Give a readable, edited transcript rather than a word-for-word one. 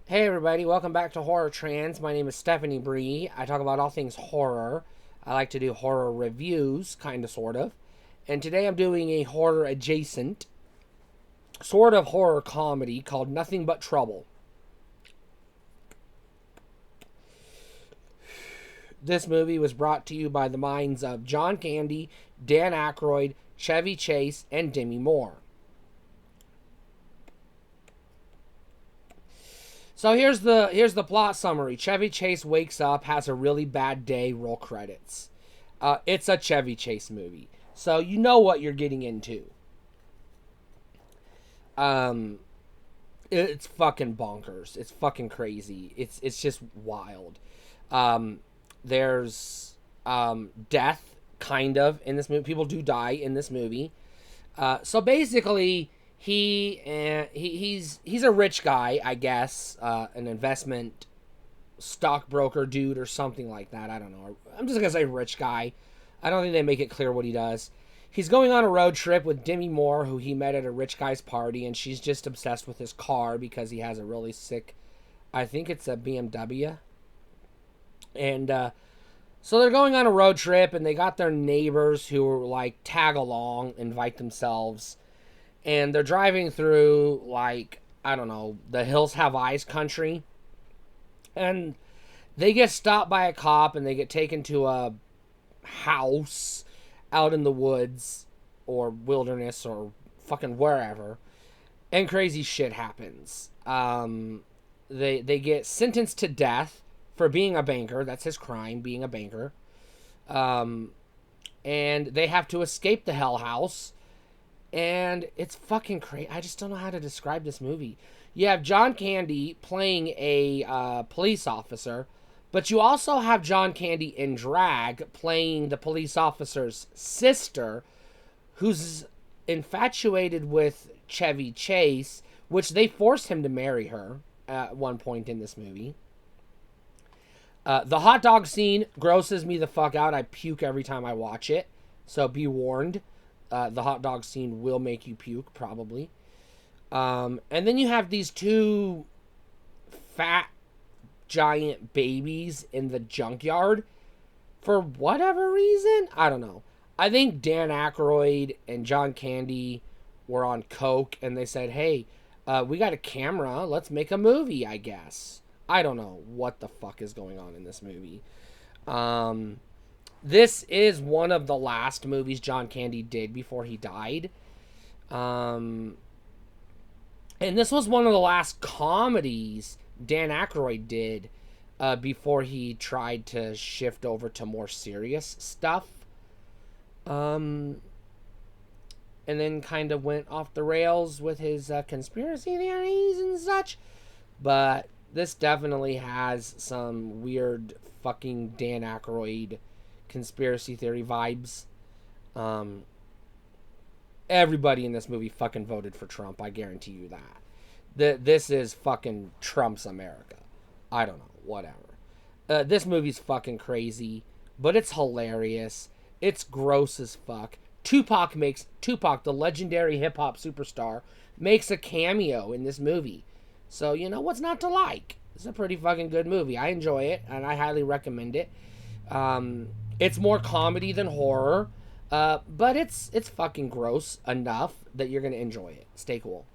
Hey everybody, welcome back to Horror Trans. My name is Stephanie Bree. I talk about all things horror. I like to do horror reviews, kind of, sort of. And today I'm doing a horror adjacent, sort of horror comedy called Nothing But Trouble. This movie was brought to you by the minds of John Candy, Dan Aykroyd, Chevy Chase, and Demi Moore. So here's the plot summary. Chevy Chase wakes up, has a really bad day. Roll credits. It's a Chevy Chase movie, so you know what you're getting into. Um, it's fucking bonkers. It's fucking crazy. It's just wild. Um, there's death kind of in this movie. People do die in this movie. So basically, he's a rich guy, I guess, an investment stockbroker dude or something like that. I don't know. I'm just gonna say rich guy. I don't think they make it clear what he does. He's going on a road trip with Demi Moore, who he met at a rich guy's party, and she's just obsessed with his car because he has a really sick, I think it's a BMW. And so they're going on a road trip, and they got their neighbors who are like tag along, invite themselves, and they're driving through like I don't know, the Hills Have Eyes country, and they get stopped by a cop and they get taken to a house out in the woods or wilderness or fucking wherever, and crazy shit happens. They get sentenced to death for being a banker. That's his crime, being a banker. Um, and they have to escape the hell house, and it's fucking crazy. I just don't know how to describe this movie. You have John Candy playing a police officer, but you also have John Candy in drag playing the police officer's sister, who's infatuated with Chevy Chase, which they forced him to marry her at one point in this movie. The hot dog scene grosses me the fuck out. I puke every time I watch it, so be warned. The hot dog scene will make you puke, probably. And then you have these two fat, giant babies in the junkyard. For whatever reason, I don't know. I think Dan Aykroyd and John Candy were on coke, and they said, hey, we got a camera. Let's make a movie, I guess. I don't know what the fuck is going on in this movie. This is one of the last movies John Candy did before he died. And this was one of the last comedies Dan Aykroyd did before he tried to shift over to more serious stuff. And then kind of went off the rails with his conspiracy theories and such. But this definitely has some weird fucking Dan Aykroyd conspiracy theory vibes. Everybody in this movie fucking voted for Trump. I guarantee you that. This is fucking Trump's America. I don't know. Whatever. This movie's fucking crazy, but it's hilarious. It's gross as fuck. Tupac, the legendary hip hop superstar, makes a cameo in this movie. So, you know what's not to like? It's a pretty fucking good movie. I enjoy it, and I highly recommend it. It's more comedy than horror, but it's fucking gross enough that you're gonna enjoy it. Stay cool.